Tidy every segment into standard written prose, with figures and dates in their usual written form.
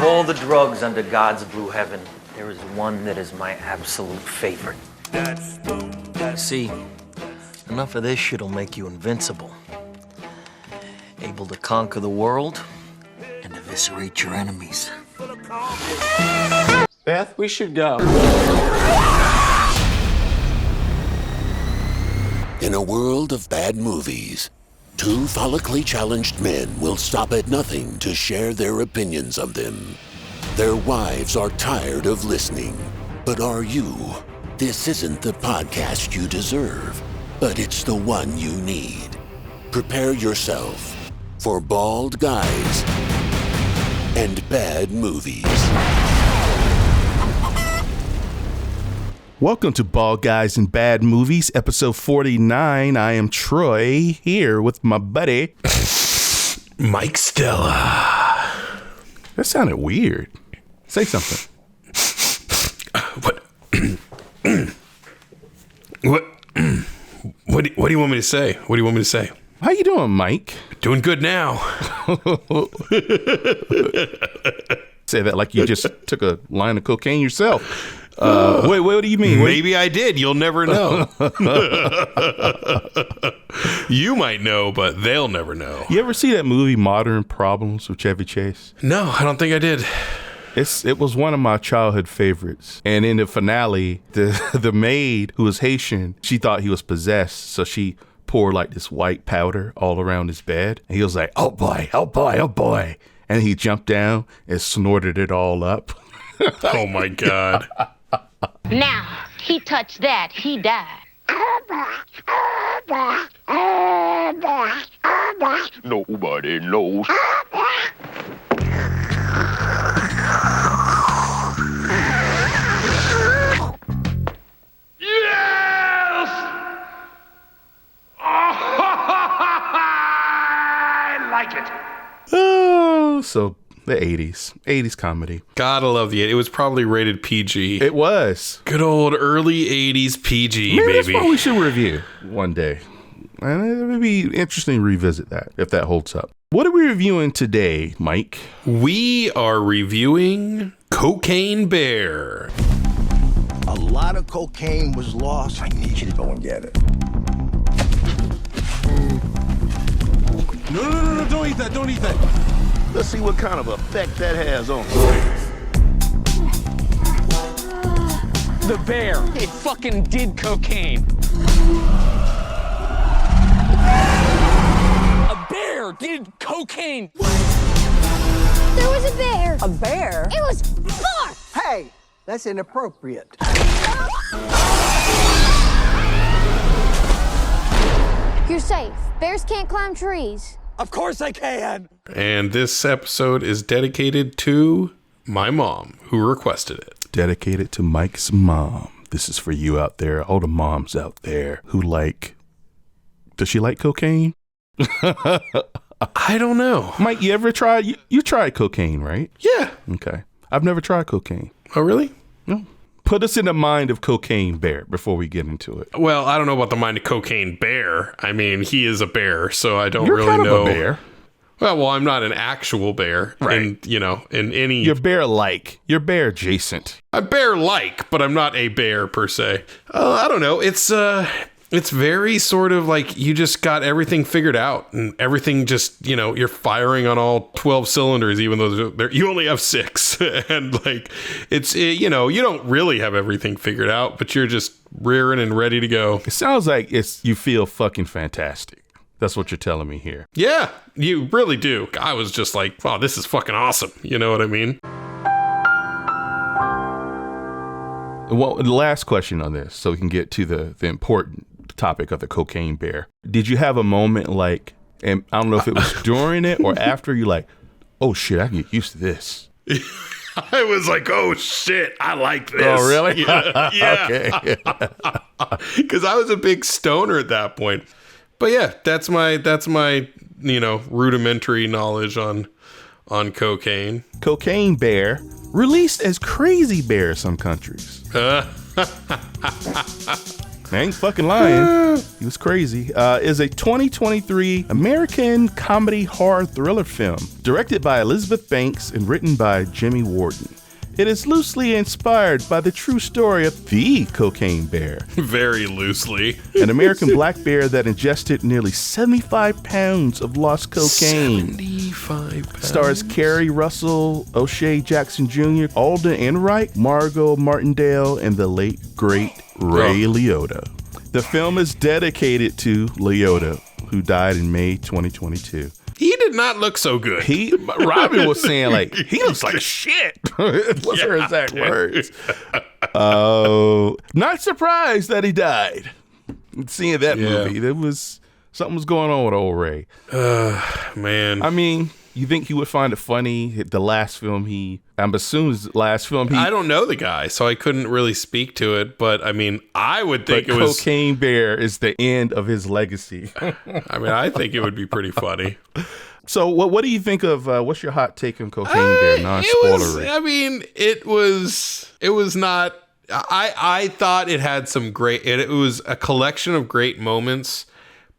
all the drugs under God's blue heaven, there is one that is my absolute favorite. See, enough of this shit'll make you invincible. Able to conquer the world and eviscerate your enemies. Beth, we should go. In a world of bad movies, two follically challenged men will stop at nothing to share their opinions of them. Their wives are tired of listening. But are you? This isn't the podcast you deserve, but it's the one you need. Prepare yourself for bald guys and bad movies. Welcome to Bald Guys and Bad Movies, episode 49. I am Troy, here with my buddy, Mike Stella. That sounded weird. Say something. What? What do you want me to say? What do you want me to say? How you doing, Mike? Doing good now. Say that like you just took a line of cocaine yourself. Wait, what do you mean? Maybe I did. You'll never know. You might know, but they'll never know. You ever see that movie Modern Problems with Chevy Chase? No, I don't think I did. It was one of my childhood favorites. And in the finale, the maid, who was Haitian, she thought he was possessed. So she poured like this white powder all around his bed. And he was like, oh boy, oh boy, oh boy. And he jumped down and snorted it all up. Oh my God. Now, he touched that, he died. Nobody knows. Yes! I like it. Oh, so the 80s comedy. Gotta love the 80s. It was probably rated PG. It was. Good old early 80s PG, Maybe baby. that's what we should review one day. And it would be interesting to revisit that, if that holds up. What are we reviewing today, Mike? We are reviewing Cocaine Bear. A lot of cocaine was lost. I need you to go and get it. No, don't eat that, don't eat that. Let's see what kind of effect that has on The bear. It fucking did cocaine. A bear did cocaine. There was a bear. A bear? It was far. Hey, that's inappropriate. You're safe. Bears can't climb trees. Of course I can. And this episode is dedicated to my mom, who requested it. Dedicated to Mike's mom. This is for you out there, all the moms out there who like... Does she like cocaine? I don't know. Mike, you ever tried... You tried cocaine, right? Yeah. Okay. I've never tried cocaine. Oh, really? No. Put us in the mind of Cocaine Bear before we get into it. Well, I don't know about the mind of Cocaine Bear. I mean, he is a bear, so I don't You're really kind know. Of a bear. Well, I'm not an actual bear. Right. In any... You're bear-like. You're bear-adjacent. I'm bear-like, but I'm not a bear, per se. I don't know. It's very sort of like you just got everything figured out and everything just, you're firing on all 12 cylinders, even though you only have 6. And like, you don't really have everything figured out, but you're just rearing and ready to go. It sounds like you feel fucking fantastic. That's what you're telling me here. Yeah, you really do. I was just like, wow, this is fucking awesome. You know what I mean? Well, the last question on this, so we can get to the important topic of the Cocaine Bear. Did you have a moment like, and I don't know if it was during it or after, you like, oh shit, I can get used to this? I was like, oh shit, I like this. Oh, really? Yeah. Okay. Because I was a big stoner at that point. But yeah, that's my rudimentary knowledge on cocaine. Cocaine Bear, released as Crazy Bear in some countries. I ain't fucking lying. He was crazy. Is a 2023 American comedy horror thriller film directed by Elizabeth Banks and written by Jimmy Warden. It is loosely inspired by the true story of the cocaine bear. Very loosely. An American black bear that ingested nearly 75 pounds of lost cocaine. 75 pounds. Stars Kerry Russell, O'Shea Jackson Jr., Alden Enright, Margot Martindale, and the late, great Ray Liotta. The film is dedicated to Liotta, who died in May 2022. He did not look so good. Robin was saying, like, he looks like shit. What's her exact words? Not surprised that he died. Seeing that movie, something was going on with old Ray. Man. I mean, you think he would find it funny? The last film I'm assuming his last film I don't know the guy, so I couldn't really speak to it. But I mean, I would think it was Cocaine Bear is the end of his legacy. I mean, I think it would be pretty funny. So, what do you think of? What's your hot take on Cocaine Bear? Non-spoilery. I mean, it was not. I thought it had some great. It was a collection of great moments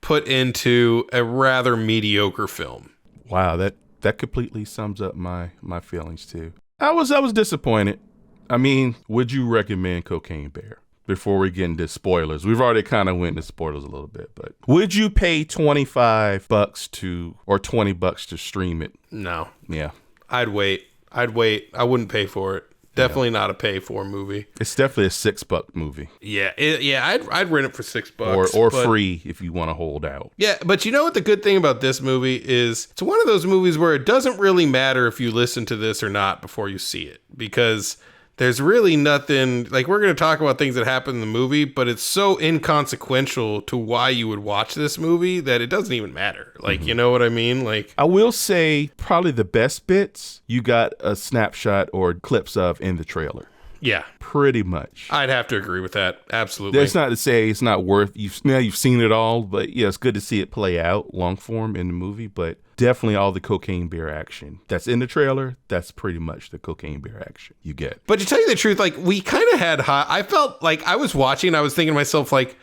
put into a rather mediocre film. Wow, that completely sums up my feelings too. I was disappointed. I mean, would you recommend Cocaine Bear? Before we get into spoilers, we've already kind of went into spoilers a little bit, but would you pay $25 or $20 to stream it? No. Yeah. I'd wait. I wouldn't pay for it. Definitely not a pay for movie. It's definitely a $6 movie. Yeah. I'd rent it for $6 or free if you want to hold out. Yeah, but you know what the good thing about this movie is? It's one of those movies where it doesn't really matter if you listen to this or not before you see it, because there's really nothing, like, we're going to talk about things that happen in the movie, but it's so inconsequential to why you would watch this movie that it doesn't even matter. Like, you know what I mean? Like, I will say probably the best bits you got a snapshot or clips of in the trailer. Yeah. Pretty much. I'd have to agree with that. Absolutely. That's not to say it's not worth, you've seen it all, but yeah, it's good to see it play out long form in the movie, but definitely all the Cocaine Bear action that's in the trailer, that's pretty much the Cocaine Bear action you get. But to tell you the truth, like, we kind of had I felt like I was watching, I was thinking to myself, like,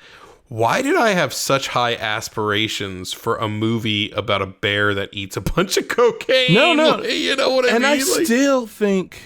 why did I have such high aspirations for a movie about a bear that eats a bunch of cocaine? No. You know what I mean? And I still think,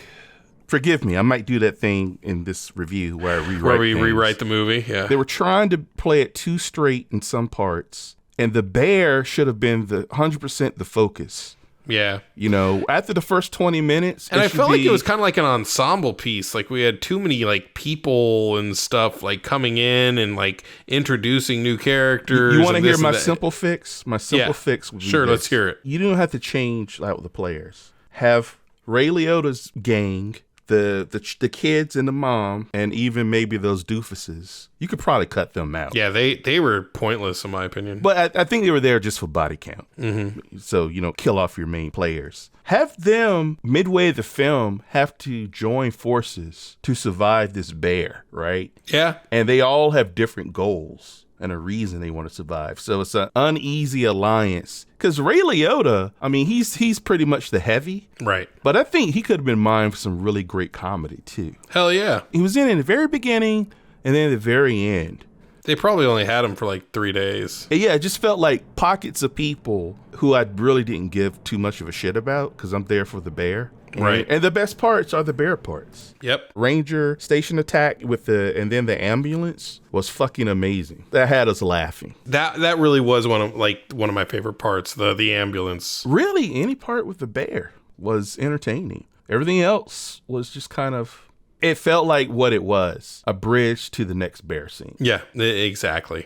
forgive me, I might do that thing in this review where I rewrite the movie. Yeah. They were trying to play it too straight in some parts, and the bear should have been 100% the focus. Yeah. You know, after the first 20 minutes. And I felt like it was kind of like an ensemble piece. Like, we had too many, like, people and stuff, like, coming in and, like, introducing new characters. You want to hear my simple fix? My simple fix would be sure, this. let's hear it. You don't have to change out the players. Have Ray Liotta's gang, the kids and the mom, and even maybe those doofuses. You could probably cut them out. Yeah, they were pointless in my opinion. But I think they were there just for body count. Mm-hmm. So, kill off your main players. Have them, midway the film, have to join forces to survive this bear, right? Yeah. And they all have different goals and a reason they want to survive. So it's an uneasy alliance. Because Ray Liotta, I mean, he's pretty much the heavy. Right. But I think he could have been mined for some really great comedy, too. Hell yeah. He was in the very beginning and then at the very end. They probably only had him for like 3 days. Yeah, it just felt like pockets of people who I really didn't give too much of a shit about because I'm there for the bear. Right. And the best parts are the bear parts. Yep. Ranger station attack and then the ambulance was fucking amazing. That had us laughing. That really was one of my favorite parts, the ambulance. Really, any part with the bear was entertaining. Everything else was just kind of, it felt like what it was, a bridge to the next bear scene. Yeah, exactly.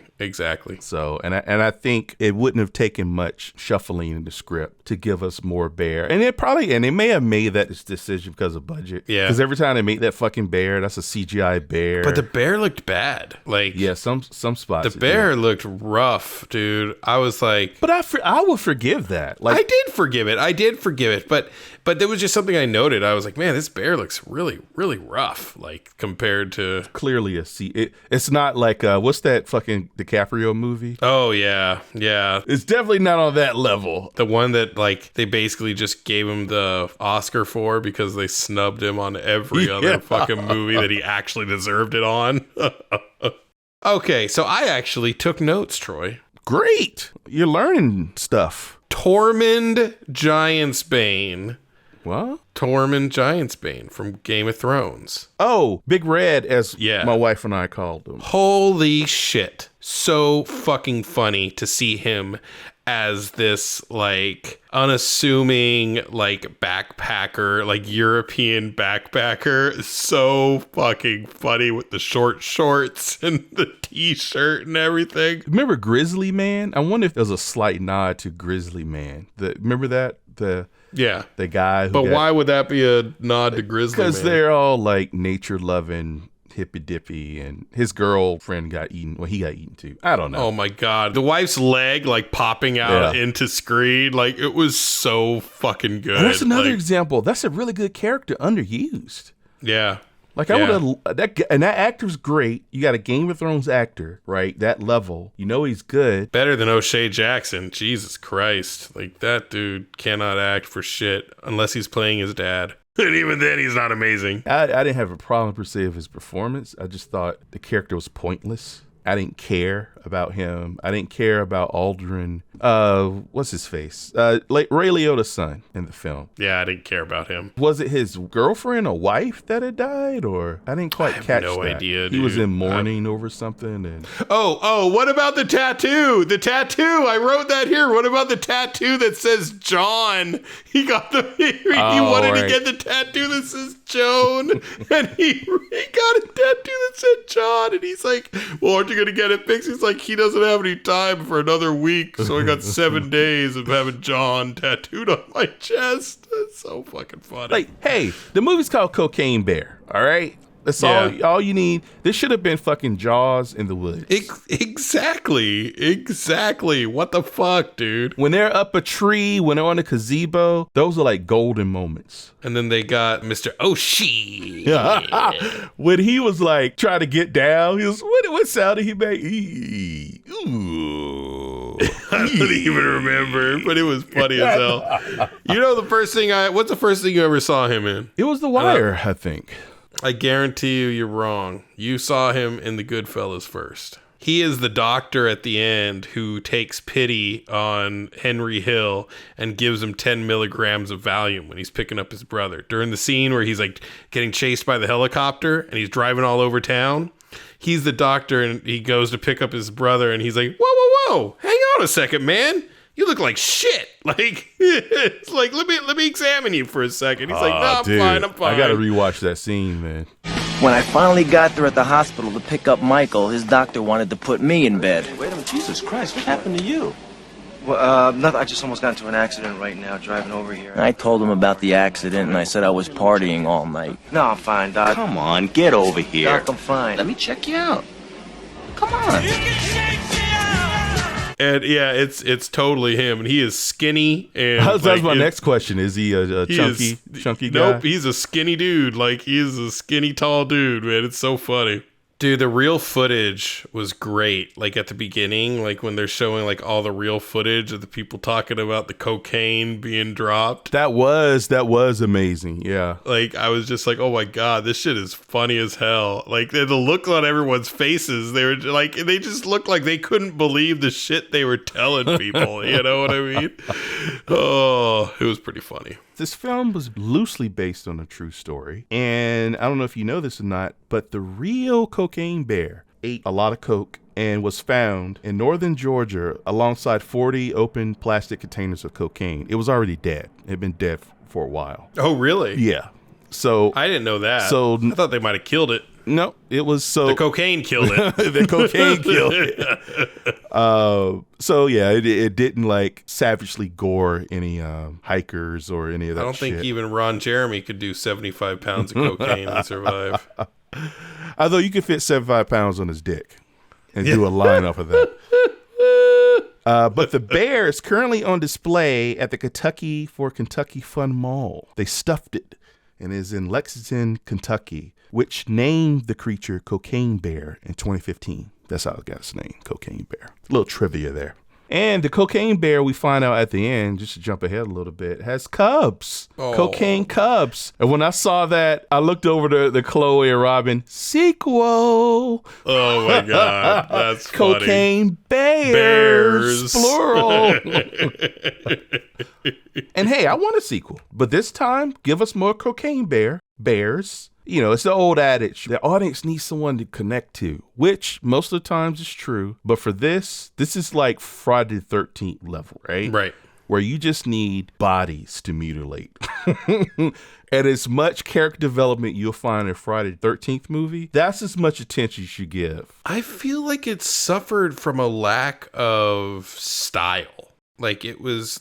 So, and I think it wouldn't have taken much shuffling in the script to give us more bear. And they may have made that decision because of budget. Yeah. Because every time they make that fucking bear, that's a CGI bear. But the bear looked bad. Like, yeah, some spots. The bear looked rough, dude. I was like, but I would forgive that. Like, I did forgive it. But there was just something I noted. I was like, man, this bear looks really, really rough. Like, compared to clearly it's not like what's that fucking DiCaprio movie? Oh yeah. It's definitely not on that level. The one that, like, they basically just gave him the Oscar for because they snubbed him on every other fucking movie that he actually deserved it on. Okay, so I actually took notes, Troy. Great. You're learning stuff. Tormund Giantsbane. What? Tormund Giantsbane from Game of Thrones. Oh, Big Red, as my wife and I called him. Holy shit. So fucking funny to see him as this, like, unassuming, like, backpacker, like, European backpacker. So fucking funny with the short shorts and the t-shirt and everything. Remember Grizzly Man? I wonder if there's a slight nod to Grizzly Man. Remember that? The guy who But why would that be a nod to Grizzly Man? Because they're all, like, nature-loving, hippy-dippy, and his girlfriend got eaten. Well, he got eaten too. I don't know. Oh my God. The wife's leg, like, popping out into screen. Like, it was so fucking good. And that's another example. That's a really good character underused. Yeah. Like, I would have, that actor's great. You got a Game of Thrones actor, right? That level. You know he's good. Better than O'Shea Jackson. Jesus Christ. Like, that dude cannot act for shit unless he's playing his dad. And even then, he's not amazing. I didn't have a problem, per se, of his performance. I just thought the character was pointless. I didn't care about him. I didn't care about Aldrin. What's his face? Like Ray Liotta's son in the film. Yeah, I didn't care about him. Was it his girlfriend or wife that had died, or I didn't quite catch no that. idea. He was in mourning over something. And oh, what about the tattoo? The tattoo. I wrote that here. What about the tattoo that says John? He got he wanted to get the tattoo that says Joan, and he got a tattoo that said John, and he's like, well, aren't you going to get it fixed? He's like, he doesn't have any time for another week, so I got 7 days of having John tattooed on my chest. That's so fucking funny. Like, hey, the movie's called Cocaine Bear, all right? That's all you need. This should have been fucking Jaws in the woods. Exactly. What the fuck, dude? When they're up a tree, when they're on a gazebo, those are like golden moments. And then they got Mr. Oshie. When he was like trying to get down, he was, what sound did he make? Ooh. I don't even remember, but it was funny as hell. You know, what's the first thing you ever saw him in? It was The Wire, I think. I guarantee you're wrong. You saw him in The Goodfellas first. He is the doctor at the end who takes pity on Henry Hill and gives him 10 milligrams of Valium when he's picking up his brother. During the scene where he's like getting chased by the helicopter and he's driving all over town, he's the doctor and he goes to pick up his brother and he's like, whoa, hang on a second, man. You look like shit. Like, it's like, let me examine you for a second. He's like, no, I'm fine. I gotta rewatch that scene, man. When I finally got there at the hospital to pick up Michael, his doctor wanted to put me in bed. Wait a minute, Jesus Christ, what happened to you? Well, nothing. I just almost got into an accident right now driving over here. I told him about the accident and I said I was partying all night. No, I'm fine, Doc. Come on, get over here. Doc, I'm fine. Let me check you out. Come on. And yeah, it's totally him, and he is skinny. And that was my next question: is he a chunky guy? Nope, he's a skinny dude. Like, he's a skinny, tall dude. Man, it's so funny. Dude, the real footage was great. Like, at the beginning, like when they're showing like all the real footage of the people talking about the cocaine being dropped. That was amazing. Yeah. Like, I was just like, oh my God, this shit is funny as hell. Like, the look on everyone's faces, they just looked like they couldn't believe the shit they were telling people. You know what I mean? Oh, it was pretty funny. This film was loosely based on a true story. And I don't know if you know this or not, but the real Cocaine Bear ate a lot of coke and was found in northern Georgia alongside 40 open plastic containers of cocaine. It was already dead. It had been dead for a while. Oh, really? Yeah. So I didn't know that. So I thought they might have killed it. No, it was so... The cocaine killed it. The cocaine killed it. So, yeah, it didn't, like, savagely gore any hikers or any of that shit. I don't think even Ron Jeremy could do 75 pounds of cocaine and survive. Although you could fit 75 pounds on his dick and do a line off of that. But the bear is currently on display at the Kentucky Fun Mall. They stuffed it and is in Lexington, Kentucky, which named the creature Cocaine Bear in 2015. That's how it got its name, Cocaine Bear. A little trivia there. And the cocaine bear, we find out at the end, just to jump ahead a little bit, has cubs. Cocaine cubs. And when I saw that, I looked over to the Chloe and Robin sequel. Oh my God. That's cocaine funny. bears. Plural. And hey, I want a sequel. But this time, give us more cocaine bears. You know, it's the old adage. The audience needs someone to connect to, which most of the times is true. But for this is like Friday the 13th level, right? Right. Where you just need bodies to mutilate. And as much character development you'll find in Friday the 13th movie, that's as much attention you should give. I feel like it suffered from a lack of style. Like it was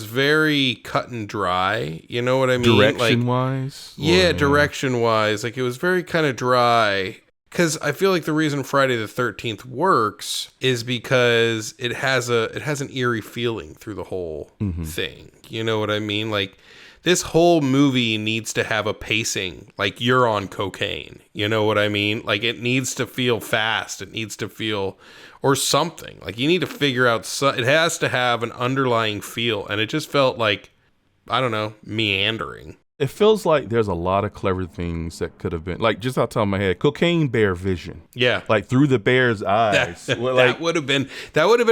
very cut and dry. You know what I mean? Direction-wise? Yeah, direction-wise. Like it was very kind of dry. Because I feel like the reason Friday the 13th works is because it has an eerie feeling through the whole thing. You know what I mean? Like this whole movie needs to have a pacing like you're on cocaine. You know what I mean? Like it needs to feel fast. It needs to feel or something. Like you need to figure out it has to have an underlying feel, and it just felt like, I don't know, meandering. It feels like there's a lot of clever things that could have been, like, just out the top of my head, cocaine bear vision. Yeah. Like through the bear's eyes. That would have been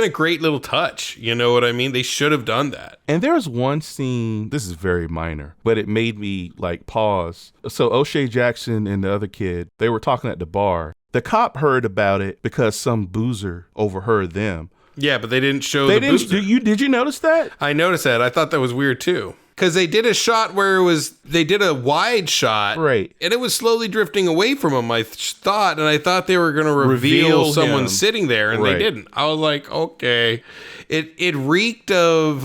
a great little touch. You know what I mean? They should have done that. And there's one scene, this is very minor, but it made me like pause. So O'Shea Jackson and the other kid, they were talking at the bar. The cop heard about it because some boozer overheard them. Yeah, but they didn't show the boozer. Did you notice that? I noticed that. I thought that was weird too. Because they did a shot where they did a wide shot. Right. And it was slowly drifting away from him, I thought. And I thought they were going to reveal someone sitting there, and they didn't. I was like, okay. It reeked of,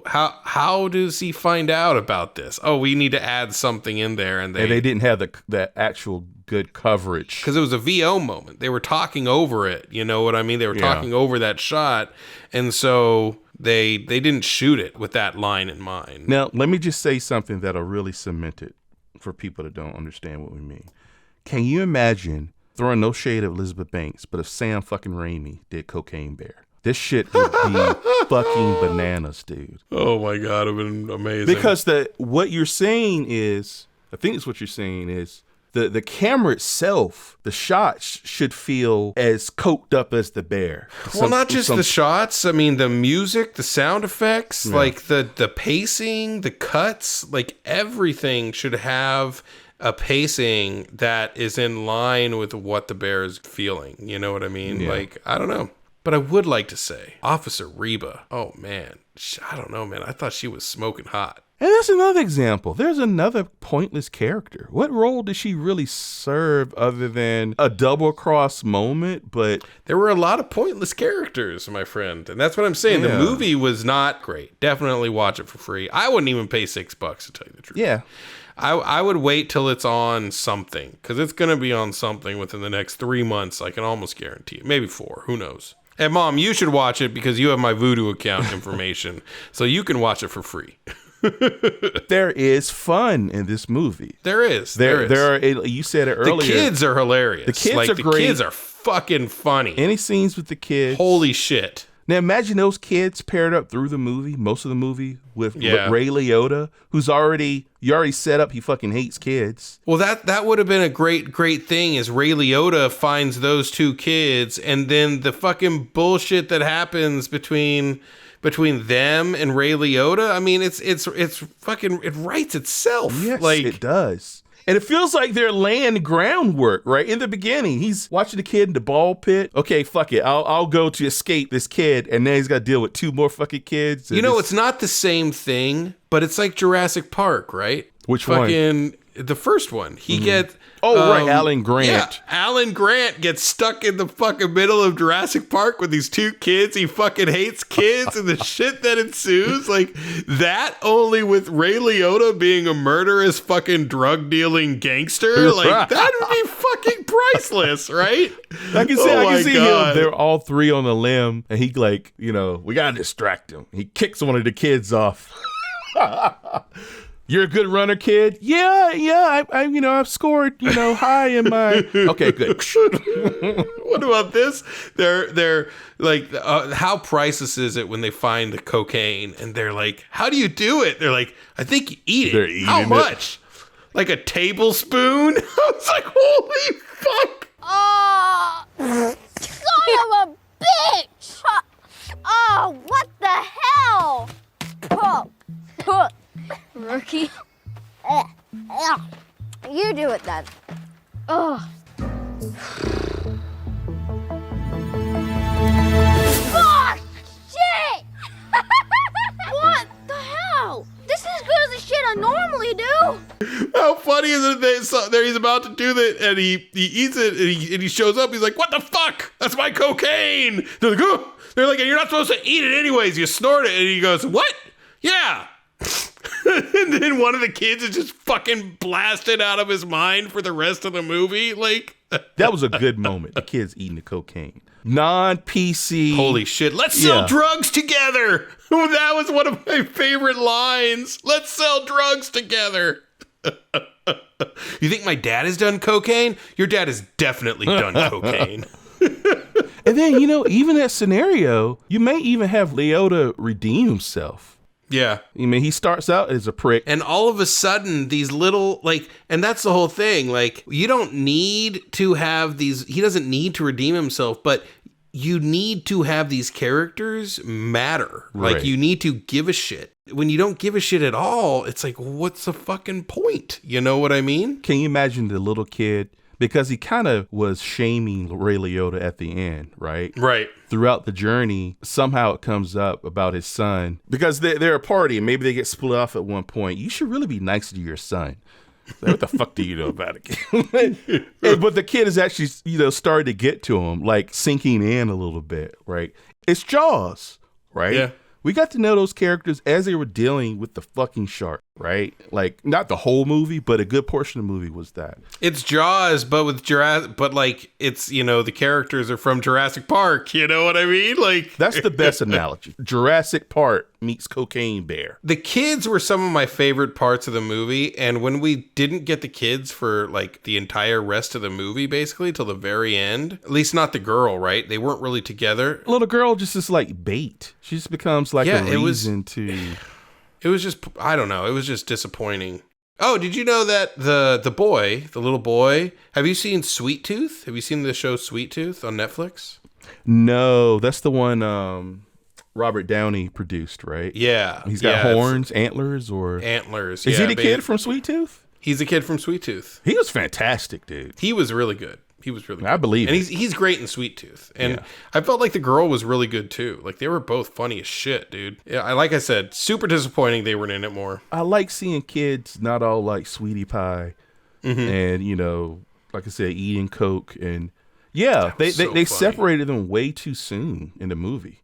how does he find out about this? Oh, we need to add something in there. And they didn't have the actual good coverage. Because it was a VO moment. They were talking over it. You know what I mean? They were talking over that shot. And so they didn't shoot it with that line in mind. Now, let me just say something that'll really cement it for people that don't understand what we mean. Can you imagine, throwing no shade at Elizabeth Banks, but if Sam fucking Raimi did Cocaine Bear? This shit would be fucking bananas, dude. Oh my God, it would have been amazing. Because what you're saying is, I think it's what you're saying is, the camera itself, the shots should feel as coked up as the bear. Well, not just the shots. I mean, the music, the sound effects, like the pacing, the cuts, like everything should have a pacing that is in line with what the bear is feeling. You know what I mean? Yeah. Like, I don't know. But I would like to say, Officer Reba, oh man, I don't know, man. I thought she was smoking hot. And that's another example. There's another pointless character. What role did she really serve other than a double-cross moment? But there were a lot of pointless characters, my friend. And that's what I'm saying. Yeah. The movie was not great. Definitely watch it for free. I wouldn't even pay $6 to tell you the truth. Yeah. I would wait till it's on something, because it's going to be on something within the next 3 months. I can almost guarantee it. Maybe 4. Who knows? And Mom, you should watch it because you have my Vudu account information. So you can watch it for free. There is fun in this movie. There is. There are. You said it earlier. The kids are hilarious. The kids are great. The kids are fucking funny. Any scenes with the kids? Holy shit! Now imagine those kids paired up through the movie, most of the movie, with Ray Liotta, who's you already set up. He fucking hates kids. Well, that would have been a great thing. Is Ray Liotta finds those two kids, and then the fucking bullshit that happens between them and Ray Liotta. I mean, it's fucking, it writes itself. Yes, it does. And it feels like they're laying groundwork, right? In the beginning, he's watching the kid in the ball pit. Okay, fuck it. I'll go to escape this kid. And then he's got to deal with 2 more fucking kids. You know, it's not the same thing, but it's like Jurassic Park, right? Which one? The first one. He gets... right, Alan Grant. Yeah, Alan Grant gets stuck in the fucking middle of Jurassic Park with these 2 kids. He fucking hates kids and the shit that ensues. Like, that only with Ray Liotta being a murderous fucking drug dealing gangster. Like, that would be fucking priceless, right? I can see him. They're all 3 on a limb, and he we gotta distract him. He kicks one of the kids off. You're a good runner, kid. Yeah. I've scored, high in my. Okay, good. What about this? They're like, how priceless is it when they find the cocaine and they're like, how do you do it? They're like, I think you eat it. How much? Like a tablespoon? I was like, holy fuck. Oh, son of a bitch! Oh, what the hell? Rookie. You do it then. Oh. Fuck! Shit! What the hell? This is as good as the shit I normally do. How funny is it that he's about to do that and he eats it and he shows up. He's like, what the fuck? That's my cocaine. They're like, oh. They're like, you're not supposed to eat it anyways. You snort it. And he goes, what? Yeah. And then one of the kids is just fucking blasted out of his mind for the rest of the movie. Like, that was a good moment. The kid's eating the cocaine. Non-PC. Holy shit. Let's sell drugs together. That was one of my favorite lines. Let's sell drugs together. You think my dad has done cocaine? Your dad has definitely done cocaine. And then, even that scenario, you may even have Leota redeem himself. Yeah. I mean, he starts out as a prick. And all of a sudden, these little, and that's the whole thing. Like, you don't need to have these, he doesn't need to redeem himself, but you need to have these characters matter. Right. Like, you need to give a shit. When you don't give a shit at all, it's like, what's the fucking point? You know what I mean? Can you imagine the little kid? Because he kind of was shaming Ray Liotta at the end, right? Right. Throughout the journey, somehow it comes up about his son. Because they're a party and maybe they get split off at one point. You should really be nice to your son. Like, what the fuck do you know about it? But the kid is actually, starting to get to him, like sinking in a little bit, right? It's Jaws, right? Yeah. We got to know those characters as they were dealing with the fucking shark, right? Like, not the whole movie, but a good portion of the movie was that. It's Jaws, but with Jurassic, but like, it's, the characters are from Jurassic Park. You know what I mean? Like, that's the best analogy. Jurassic Park meets Cocaine Bear. The kids were some of my favorite parts of the movie. And when we didn't get the kids for like the entire rest of the movie, basically till the very end, at least not the girl, right? They weren't really together. Little girl just is like bait. She just becomes like a reason to. It was just, I don't know. It was just disappointing. Oh, did you know that the little boy, have you seen Sweet Tooth? Have you seen the show Sweet Tooth on Netflix? No, that's the one Robert Downey produced, right? Yeah. He's got horns, antlers, or... Antlers, Is he the kid from Sweet Tooth? He's the kid from Sweet Tooth. He was fantastic, dude. He was really good. He was really good. I believe and it. he's great in Sweet Tooth. And I felt like the girl was really good too. Like, they were both funny as shit, dude. Yeah, like I said, super disappointing they weren't in it more. I like seeing kids not all like Sweetie Pie and, like I said, eating Coke. And they separated them way too soon in the movie.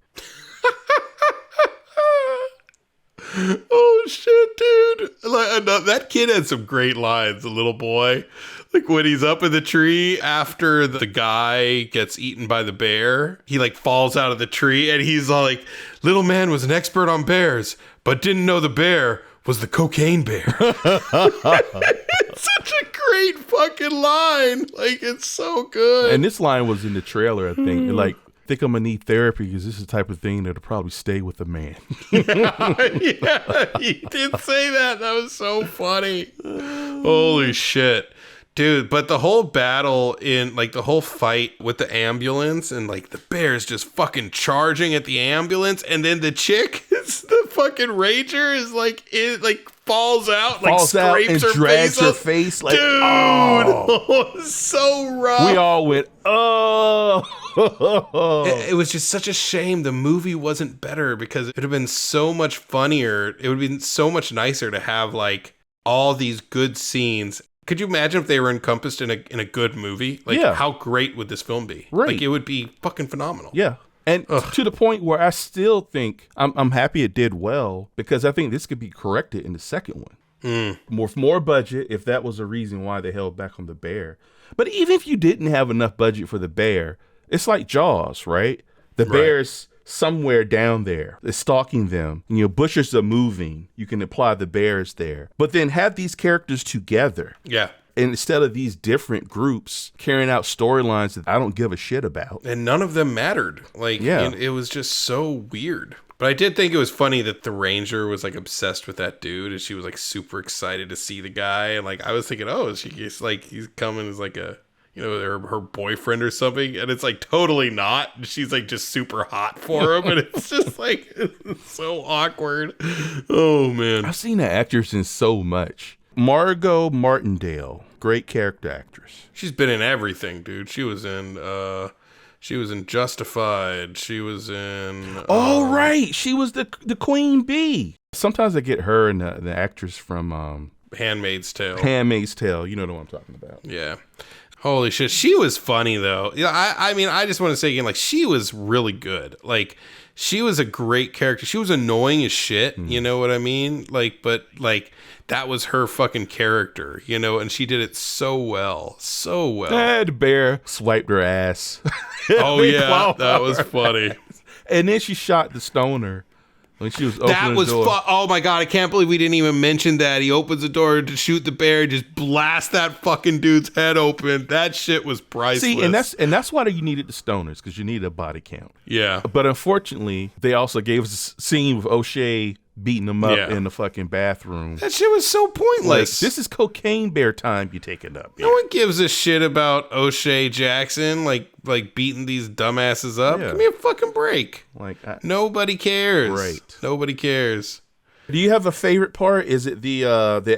Oh shit, dude. Like, that kid had some great lines, the little boy. Like, when he's up in the tree after the guy gets eaten by the bear, he like falls out of the tree and he's all like, little man was an expert on bears, but didn't know the bear was the cocaine bear. It's such a great fucking line. Like, it's so good. And this line was in the trailer, I think. Like, I think I'm gonna need therapy because this is the type of thing that'll probably stay with a man. Yeah, he did say that. That was so funny. Holy shit. Dude, but the whole battle in, like, the whole fight with the ambulance and, like, the bear's just fucking charging at the ambulance, and then the chick, the fucking rager, is, like, it, like, falls out, like, scrapes her drags face her off. face. Like, dude, oh. So rough. We all went, oh. It was just such a shame the movie wasn't better, because it would have been so much funnier. It would have been so much nicer to have, like, all these good scenes. Could you imagine if they were encompassed in a good movie? Like, how great would this film be? Right. Like, it would be fucking phenomenal. Yeah. And to the point where I still think I'm happy it did well, because I think this could be corrected in the second one. More budget, if that was a reason why they held back on the bear. But even if you didn't have enough budget for the bear, it's like Jaws, right? The bear's somewhere down there is stalking them. You know, bushes are moving. You can imply the bear is there. But then have these characters together. Yeah. And instead of these different groups carrying out storylines that I don't give a shit about. And none of them mattered. Like, it was just so weird. But I did think it was funny that the ranger was like obsessed with that dude, and she was like super excited to see the guy. And like, I was thinking, oh, he's coming as like a, you know, her boyfriend or something. And it's like totally not. She's like just super hot for him. And it's just like, it's so awkward. Oh, man. I've seen that actress in so much. Margot Martindale, great character actress. She's been in everything, dude. She was in Justified. She was in. Oh right, she was the queen bee. Sometimes I get her and the actress from Handmaid's Tale. Handmaid's Tale. You know what I'm talking about. Yeah. Holy shit, she was funny though. Yeah, I mean, I just want to say again, like, she was really good. Like, she was a great character. She was annoying as shit. You know what I mean? Like, but like, that was her fucking character, you know, and she did it so well. So well. The bear swiped her ass. Oh, yeah. That was funny. And then she shot the stoner when she was opening the door. Oh, my God. I can't believe we didn't even mention that. He opens the door to shoot the bear, just blast that fucking dude's head open. That shit was priceless. See, and that's why you needed the stoners, because you needed a body count. Yeah. But unfortunately, they also gave us a scene with O'Shea beating him up in the fucking bathroom. That shit was so pointless. Like, this is cocaine bear time you taking up. No one gives a shit about O'Shea Jackson, like beating these dumbasses up. Yeah. Give me a fucking break. Like, nobody cares. Right. Nobody cares. Do you have a favorite part? Is it the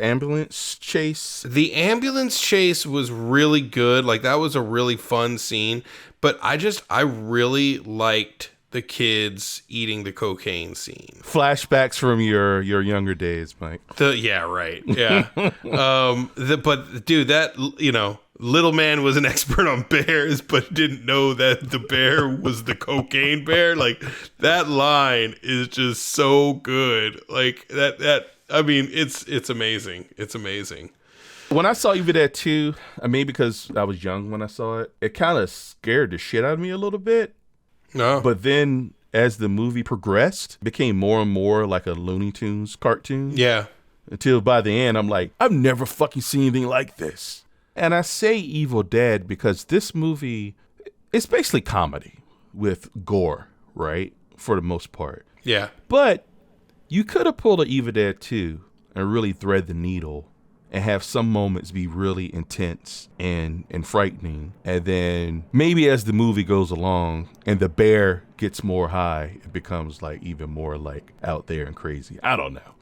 ambulance chase? The ambulance chase was really good. Like, that was a really fun scene. But I really liked the kids eating the cocaine scene. Flashbacks from your younger days, Mike. Yeah, right. Yeah. But dude, that, you know, little man was an expert on bears, but didn't know that the bear was the cocaine bear. Like, that line is just so good. Like, that I mean, it's amazing. It's amazing. When I saw Evil Dead 2, I mean, because I was young when I saw it, it kind of scared the shit out of me a little bit. No. But then as the movie progressed, it became more and more like a Looney Tunes cartoon. Yeah. Until by the end, I'm like, I've never fucking seen anything like this. And I say Evil Dead because this movie, it's basically comedy with gore, right? For the most part. Yeah. But you could have pulled an Evil Dead 2 and really thread the needle and have some moments be really intense and frightening. And then maybe as the movie goes along and the bear gets more high, it becomes like even more like out there and crazy. I don't know.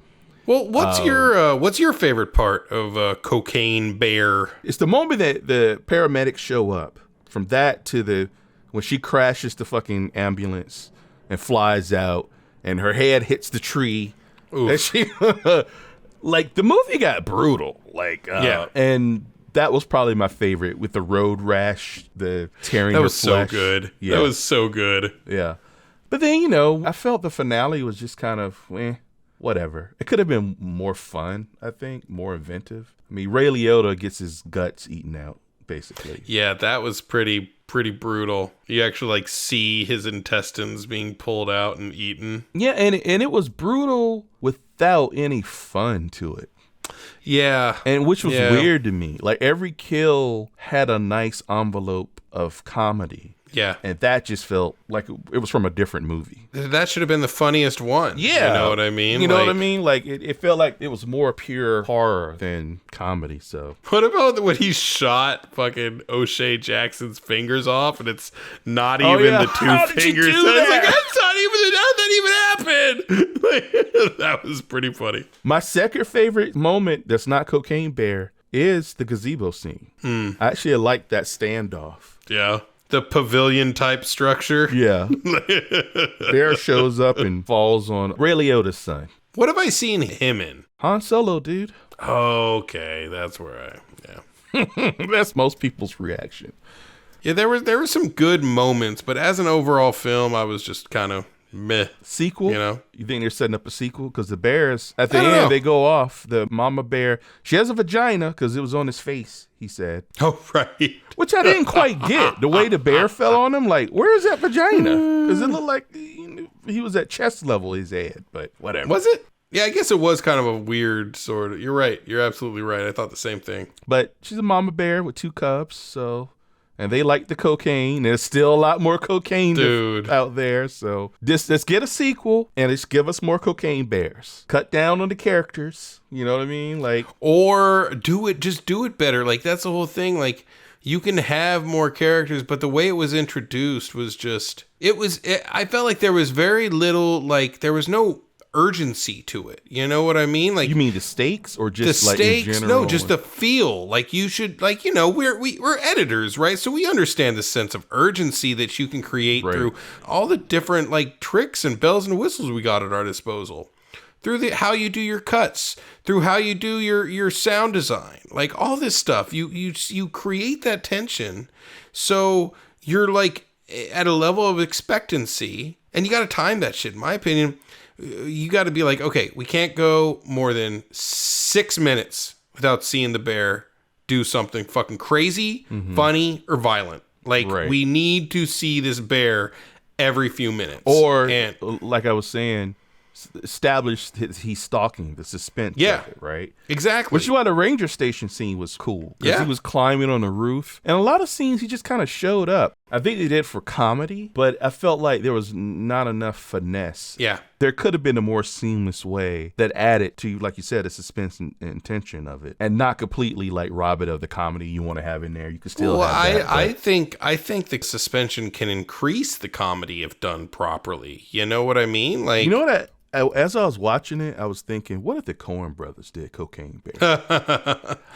Well, what's your favorite part of Cocaine Bear? It's the moment that the paramedics show up. From that to when she crashes the fucking ambulance and flies out and her head hits the tree. Oof. And she like, the movie got brutal. Like, yeah. And that was probably my favorite, with the road rash, the tearing. That was flesh. So good. Yeah. That was so good. Yeah. But then, you know, I felt the finale was just kind of, whatever. It could have been more fun, I think, more inventive. I mean, Ray Liotta gets his guts eaten out, basically. Yeah, that was pretty brutal. You actually like see his intestines being pulled out and eaten. Yeah, and it was brutal without any fun to it. Yeah. And which was weird to me. Like, every kill had a nice envelope of comedy. Yeah. And that just felt like it was from a different movie. That should have been the funniest one. Yeah. You know what I mean? You know what I mean? Like, it felt like it was more pure horror than comedy, so. What about when he shot fucking O'Shea Jackson's fingers off and it's not even the two How did fingers? you do that? I was like, that's not even, how did that even happen? Like, that was pretty funny. My second favorite moment that's not Cocaine Bear is the gazebo scene. I actually like that standoff. Yeah. The pavilion type structure. Yeah. Bear shows up and falls on Ray Liotta's son. What have I seen him in? Han Solo, dude. Okay, that's where That's most people's reaction. Yeah, there were some good moments, but as an overall film, I was just kind of meh. Sequel? You know? You think they're setting up a sequel? Because the bears, at the end, they go off. The mama bear, she has a vagina because it was on his face, he said. Oh, right. Which I didn't quite get. The way the bear fell on him, like, where is that vagina? Because it looked like he was at chest level, his head, but whatever. Was it? Yeah, I guess it was kind of a weird sort of. You're right. You're absolutely right. I thought the same thing. But she's a mama bear with 2 cubs, so. And they like the cocaine. There's still a lot more cocaine out there. So let's get a sequel and let's give us more cocaine bears. Cut down on the characters. You know what I mean? Like, or do it better. Like, that's the whole thing. Like, you can have more characters, but the way it was introduced was just, I felt like there was very little, like, there was no urgency to it. You know what I mean? Like, you mean the stakes or just the like stakes? in general? No, just the feel. Like, you should, like, you know, we're editors, right? So we understand the sense of urgency that you can create through all the different like tricks and bells and whistles we got at our disposal. Through how you do your cuts, through how you do your sound design, like all this stuff, you create that tension, so you're like at a level of expectancy, and you got to time that shit. In my opinion, you got to be like, okay, we can't go more than 6 minutes without seeing the bear do something fucking crazy, funny, or violent. Like, we need to see this bear every few minutes, or like I was saying, establish he's stalking the suspense of it, right? Exactly. Which is why the ranger station scene was cool. Because he was climbing on the roof. And a lot of scenes he just kind of showed up. I think they did for comedy, but I felt like there was not enough finesse. Yeah. There could have been a more seamless way that added to, like you said, the suspense and tension of it. And not completely like rob it of the comedy you want to have in there. You could still have that. I think the suspension can increase the comedy if done properly. You know what I mean? Like, you know what as I was watching it, I was thinking, what if the Coen brothers did Cocaine Bear?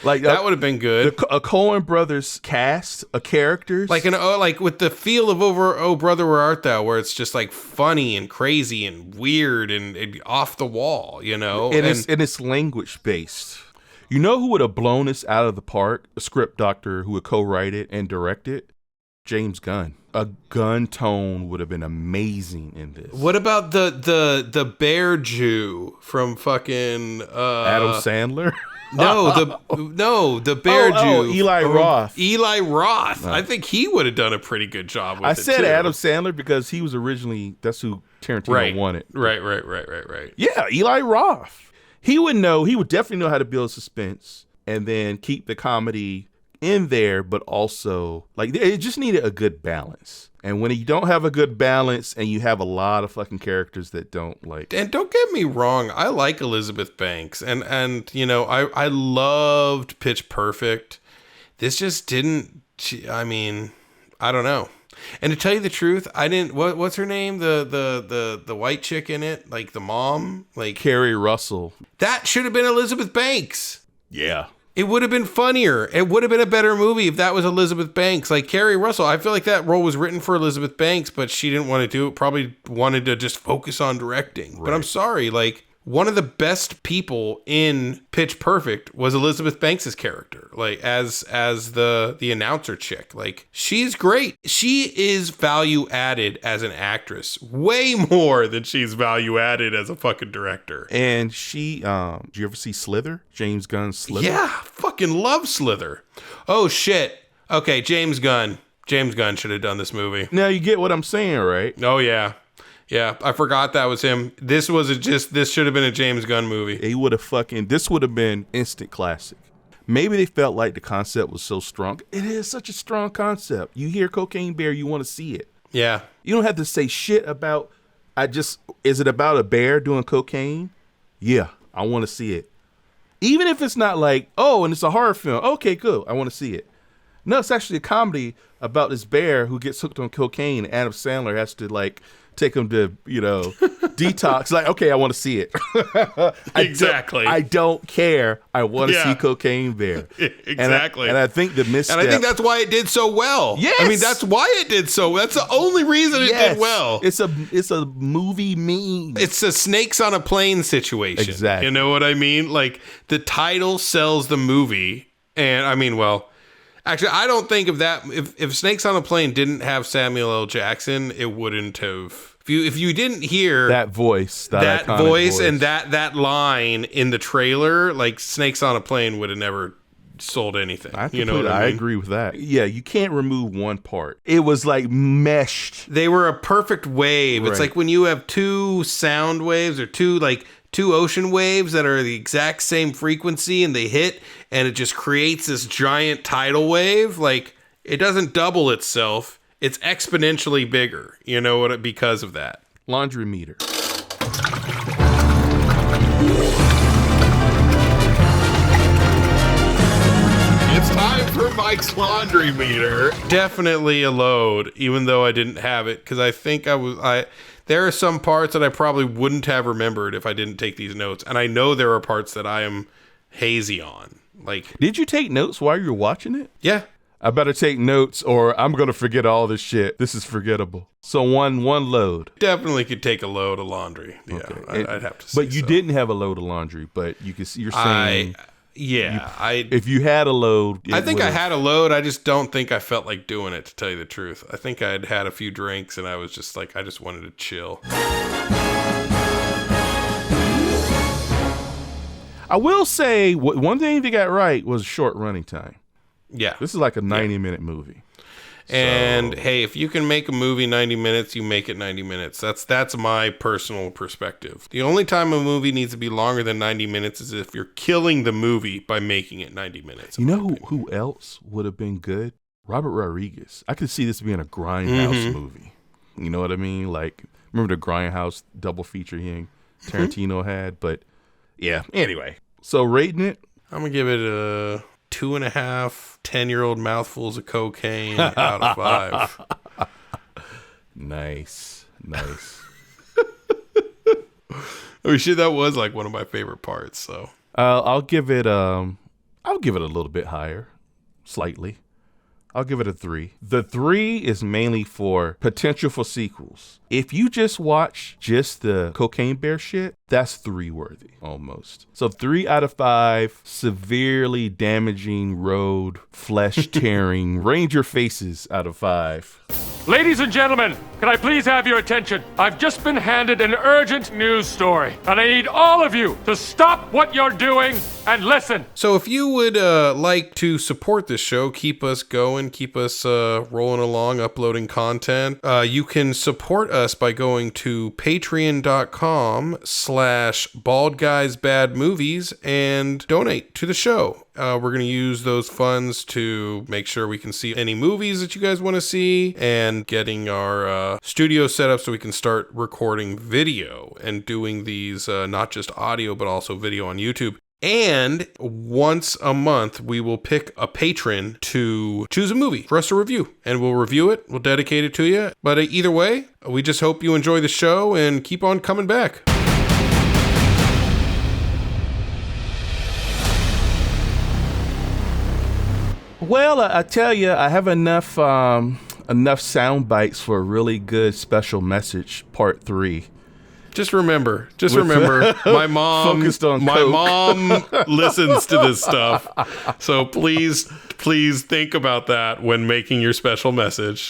Like that would have been good. A Coen brothers cast of characters, like like with the feel of Oh Brother Where Art Thou, where it's just like funny and crazy and weird and off the wall, you know, and it's language based. You know who would have blown this out of the park? A script doctor who would co-write it and direct it. James Gunn. A gun tone would have been amazing in this. What about the bear Jew from fucking Adam Sandler? the bear Jew. Eli Roth. Eli Roth. I think he would have done a pretty good job with it. I said too. Adam Sandler because he was originally, that's who Tarantino wanted. Right. Yeah, Eli Roth. He would definitely know how to build suspense and then keep the comedy in there, but also like it just needed a good balance. And when you don't have a good balance and you have a lot of fucking characters that don't like, and don't get me wrong, I like Elizabeth Banks and you know, I loved Pitch Perfect. This just didn't, I mean, I don't know. And to tell you the truth, I didn't, what's her name? The white chick in it, like the mom, like Carrie Russell. That should have been Elizabeth Banks. Yeah. It would have been funnier. It would have been a better movie if that was Elizabeth Banks. Like Carrie Russell, I feel like that role was written for Elizabeth Banks, but she didn't want to do it. Probably wanted to just focus on directing. Right. But I'm sorry, like one of the best people in Pitch Perfect was Elizabeth Banks' character, like as the announcer chick. Like, she's great. She is value added as an actress, way more than she's value added as a fucking director. And she, did you ever see Slither? James Gunn's Slither? Yeah, fucking love Slither. Oh shit. Okay, James Gunn. James Gunn should have done this movie. Now you get what I'm saying, right? Oh yeah. Yeah, I forgot that was him. This should have been a James Gunn movie. This would have been instant classic. Maybe they felt like the concept was so strong. It is such a strong concept. You hear Cocaine Bear, you want to see it. Yeah. You don't have to say shit about, is it about a bear doing cocaine? Yeah, I want to see it. Even if it's not like, oh, and it's a horror film. Okay, good. I want to see it. No, it's actually a comedy about this bear who gets hooked on cocaine. And Adam Sandler has to like take him to, detox. Like, okay, I want to see it. Exactly. I don't care. I want to see Cocaine Bear. Exactly. And I think the misstep. And I think that's why it did so well. Yes. I mean, that's why it did so. That's the only reason it did well. It's a movie meme. It's a snakes on a plane situation. Exactly. You know what I mean? Like, the title sells the movie. And I mean, well, actually, I don't think of that. If Snakes on a Plane didn't have Samuel L. Jackson, it wouldn't have. If you didn't hear that voice, that voice, and that line in the trailer, like Snakes on a Plane would have never sold anything. I mean? agree with that. Yeah, you can't remove one part. It was like meshed. They were a perfect wave. It's like when you have two sound waves or two ocean waves that are the exact same frequency and they hit and it just creates this giant tidal wave. Like, it doesn't double itself. It's exponentially bigger, because of that. Laundry meter. It's time for Mike's laundry meter. Definitely a load, even though I didn't have it, because I think there are some parts that I probably wouldn't have remembered if I didn't take these notes, and I know there are parts that I am hazy on. Like, did you take notes while you were watching it? Yeah. I better take notes or I'm going to forget all this shit. This is forgettable. So one load. Definitely could take a load of laundry. Yeah, okay. I'd have to say. But you didn't have a load of laundry, but you're saying... if you had a load... I think I had a load. I just don't think I felt like doing it, to tell you the truth. I think I'd had a few drinks and I was just like, I just wanted to chill. I will say, one thing they got right was short running time. Yeah. This is like a 90-minute movie. And hey, if you can make a movie 90 minutes, you make it 90 minutes. That's my personal perspective. The only time a movie needs to be longer than 90 minutes is if you're killing the movie by making it 90 minutes. You know who else would have been good? Robert Rodriguez. I could see this being a Grindhouse movie. You know what I mean? Like, remember the Grindhouse double feature Tarantino had? But yeah, anyway. So rating it? I'm going to give it a 2.5 10-year-old mouthfuls of cocaine out of 5. Nice. I mean, shit, that was like one of my favorite parts. So I'll give it a little bit higher, slightly. I'll give it a 3. The 3 is mainly for potential for sequels. If you just watch just the Cocaine Bear shit, that's 3 worthy almost. So 3 out of 5 severely damaging road, flesh tearing, Ranger faces out of 5. Ladies and gentlemen, can I please have your attention? I've just been handed an urgent news story, and I need all of you to stop what you're doing and listen. So if you would like to support this show, keep us going, keep us rolling along, uploading content, you can support us by going to patreon.com/baldguysbadmovies and donate to the show. We're going to use those funds to make sure we can see any movies that you guys want to see and getting our studio set up so we can start recording video and doing these not just audio but also video on YouTube. And once a month, we will pick a patron to choose a movie for us to review. And we'll review it. We'll dedicate it to you. But either way, we just hope you enjoy the show and keep on coming back. Well, I tell you, I have enough sound bites for a really good special message, part 3. Just remember, my mom listens to this stuff. So please think about that when making your special message.